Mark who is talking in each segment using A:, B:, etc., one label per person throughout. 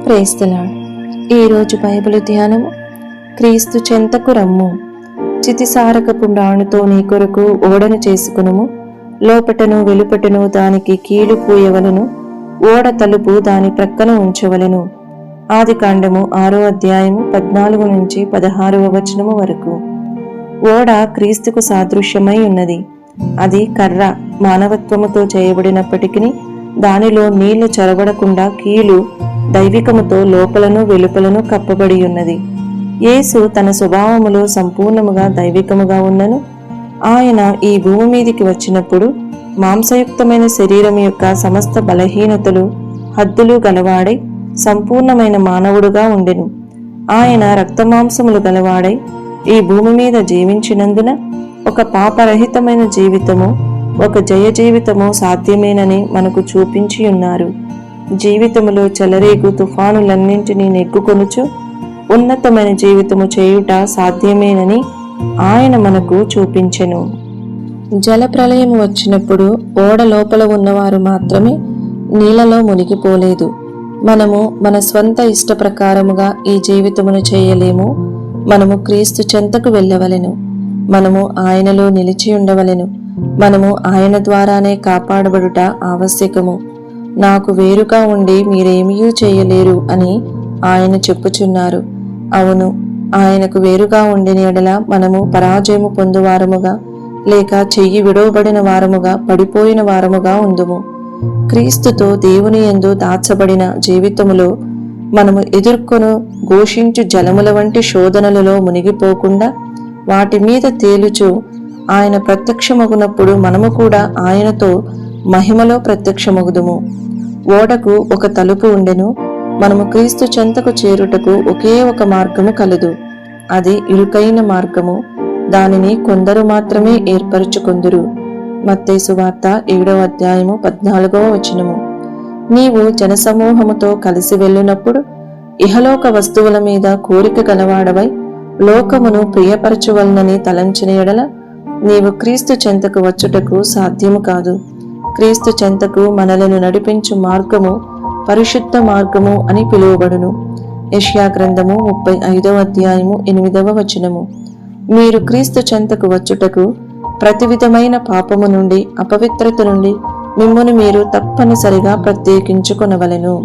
A: Praise the Lord. ఈరోజు Bible ధ్యానము, క్రీస్తు చెంతకు రమ్ము. చితిసారకపు మ్రాణుతో నీ కొరకు ఓడను చేసుకునుము. లోపటను వెలుపటను దానికి కీలు పూయవలను. ఓడ తలుపు దాని ప్రక్కన ఉంచవలను. ఆదికాండము 6వ అధ్యాయము 14 నుంచి 16వ వచనము వరకు. ఓడ క్రీస్తుకు సాదృశ్యమై ఉన్నది. అది కర్ర మానవత్వముతో చేయబడినప్పటికీ దానిలో నీళ్లు చొరబడకుండా కీలు దైవికముతో లోపలను వెలుపలను కప్పబడి ఉన్నది. యేసు తన స్వభావములో సంపూర్ణముగా దైవికముగా ఉన్నను. ఆయన ఈ భూమి మీదికి వచ్చినప్పుడు మాంసయుక్తమైన శరీరం యొక్క సమస్త బలహీనతలు హద్దులు గలవాడై సంపూర్ణమైన మానవుడుగా ఉండెను. ఆయన రక్తమాంసములు గలవాడై ఈ భూమి మీద జీవించినందున ఒక పాపరహితమైన జీవితము, ఒక జయ జీవితము సాధ్యమేనని మనకు చూపించి ఉన్నారు. జీవితములో చెలరేగు తుఫానులన్నింటినీ నెగ్గుకొనుచు ఉన్నతమైన జీవితము చేయుట సాధ్యమేనని ఆయన మనకు చూపించెను. జలప్రలయము వచ్చినప్పుడు ఓడ లోపల ఉన్నవారు మాత్రమే నీళ్లలో మునిగిపోలేదు. మనము మన స్వంత ఇష్ట ప్రకారముగా ఈ జీవితమును చేయలేము. మనము క్రీస్తు చెంతకు వెళ్ళవలెను. మనము ఆయనలో నిలిచి ఉండవలెను. మనము ఆయన ద్వారానే కాపాడబడుట ఆవశ్యకము. నాకు వేరుగా ఉండి మీరేమీ చేయలేరు అని ఆయన చెప్పుచున్నారు. అవును, ఆయనకు వేరుగా ఉండిన ఎడల మనము పరాజయము పొందువారముగా లేక చెయ్యి విడవబడిన వారముగా పడిపోయిన వారముగా ఉందుము. క్రీస్తుతో దేవుని యందు దాచబడిన జీవితములో మనము ఎదుర్కొను ఘోషించు జలముల వంటి శోధనలలో మునిగిపోకుండా వాటి మీద తేలుచు ఆయన ప్రత్యక్షమగునప్పుడు మనము కూడా ఆయనతో మహిమలో ప్రత్యక్షమగుదుము. ఓడకు ఒక తలుపు ఉండెను. మనము క్రీస్తు చెంతకు చేరుటకు ఒకే ఒక మార్గము కలదు. అది ఇరుకైన మార్గము. దానిని కొందరు మాత్రమే ఏర్పరచుకొందురు. మత్తయి సువార్త 7వ అధ్యాయము 14వ వచనము. నీవు జనసమూహముతో కలిసి వెళ్ళినప్పుడు ఇహలోక వస్తువుల మీద కోరిక గలవాడవై లోకమును ప్రియపరచువలనని తలంచిన ఎడల నీవు క్రీస్తు చెంతకు వచ్చుటకు సాధ్యము కాదు. క్రీస్తు చెంతకు మనలను నడిపించు మార్గము పరిశుద్ధ మార్గము అని పిలువబడును. యెషయా గ్రంథము 35వ అధ్యాయము 8వ వచనము. మీరు క్రీస్తు చెంతకు వచ్చుటకు ప్రతి విధమైన పాపము నుండి అపవిత్రత నుండి మిమ్మును మీరు తప్పనిసరిగా ప్రత్యేకించుకొనవలెను.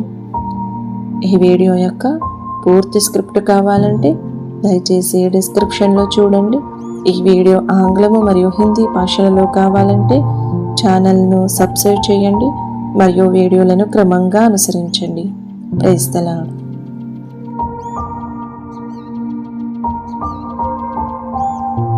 A: ఈ వీడియో యొక్క పూర్తి స్క్రిప్ట్ కావాలంటే దయచేసి డిస్క్రిప్షన్లో చూడండి. ఈ వీడియో ఆంగ్లము మరియు హిందీ భాషలలో కావాలంటే ఛానల్ను సబ్స్క్రైబ్ చేయండి మరియు వీడియోలను క్రమంగా అనుసరించండి. Praise the lord.